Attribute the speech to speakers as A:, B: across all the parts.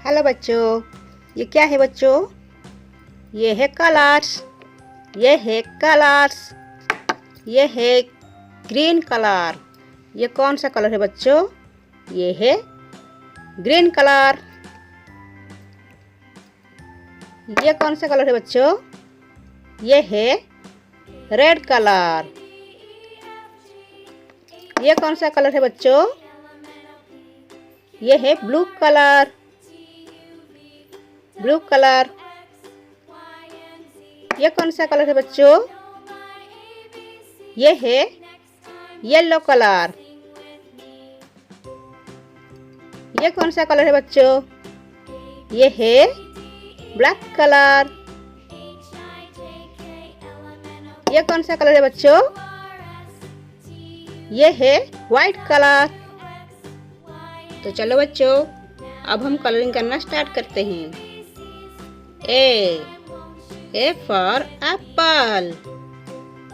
A: Hello बच्चों, ये क्या है बच्चों? ये है कलर्स। ये है कलर्स। ये है ग्रीन कलर। ये कौन सा कलर है बच्चों? ये है ग्रीन कलर। ये कौन सा कलर है बच्चों? ये है रेड कलर। ये कौन सा कलर है बच्चों? ये है ब्लू कलर। Blue colour. ये कौन सा कलर है बच्चों? ये है येलो कलर। ये कौन सा कलर है बच्चों? ये है ब्लैक कलर। ये कौन सा कलर है बच्चों? ये है व्हाइट कलर। तो चलो बच्चों, अब हम कलरिंग करना स्टार्ट करते हैं। A for apple.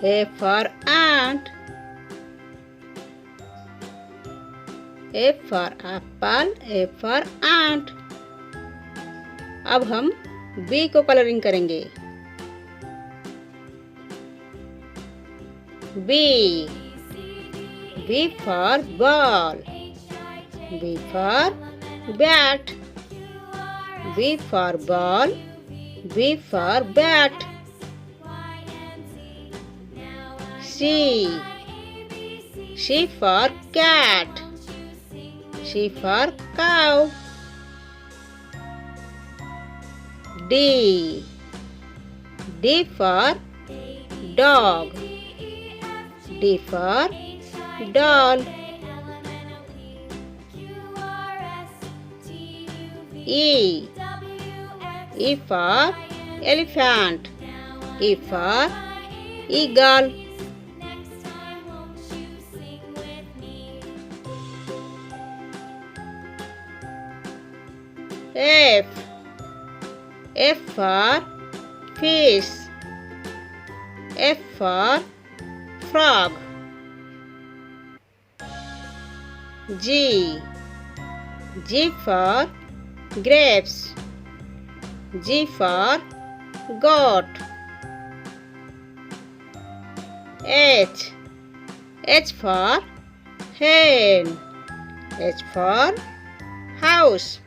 A: A for ant. A for apple. A for ant. अब हम B को कलरिंग करेंगे। B. B for ball. B for bat. B for ball. B for bat. C. C for cat. C for cow. D. D for dog. D for doll. E. E for elephant. E for eagle. F. F for fish. F for frog. G. G for grapes. G for goat. H. H for hen. H for house.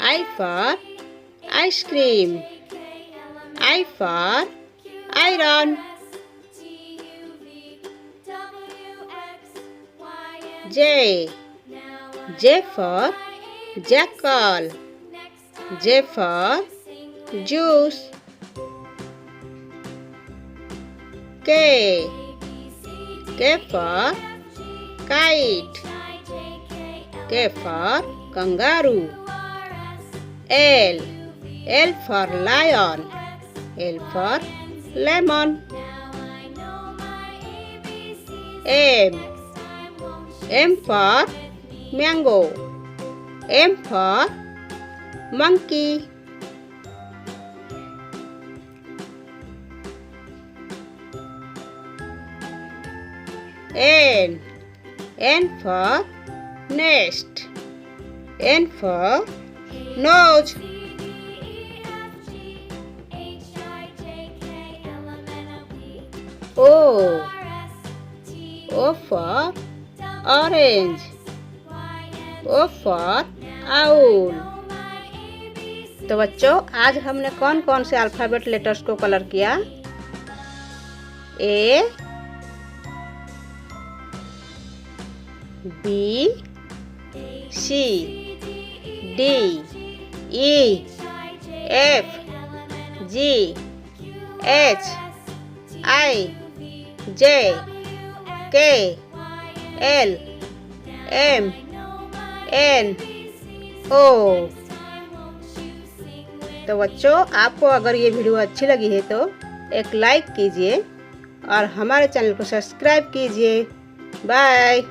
A: I for ice cream. I for iron. J. J for jackal. J for juice. K. K for kite. K for kangaroo. L. L for lion. L for lemon. M. M for mango. M for monkey. N. N for nest. N for nose. O. O for orange. O for owl. तो बच्चों, आज हमने कौन कौन से alphabet letters को colour किया? A, B, C, D, E, F, G, H, I, J, K, L, M, N, O। तो बच्चों, आपको अगर ये वीडियो अच्छी लगी है तो एक लाइक कीजिए और हमारे चैनल को सब्सक्राइब कीजिए। बाय।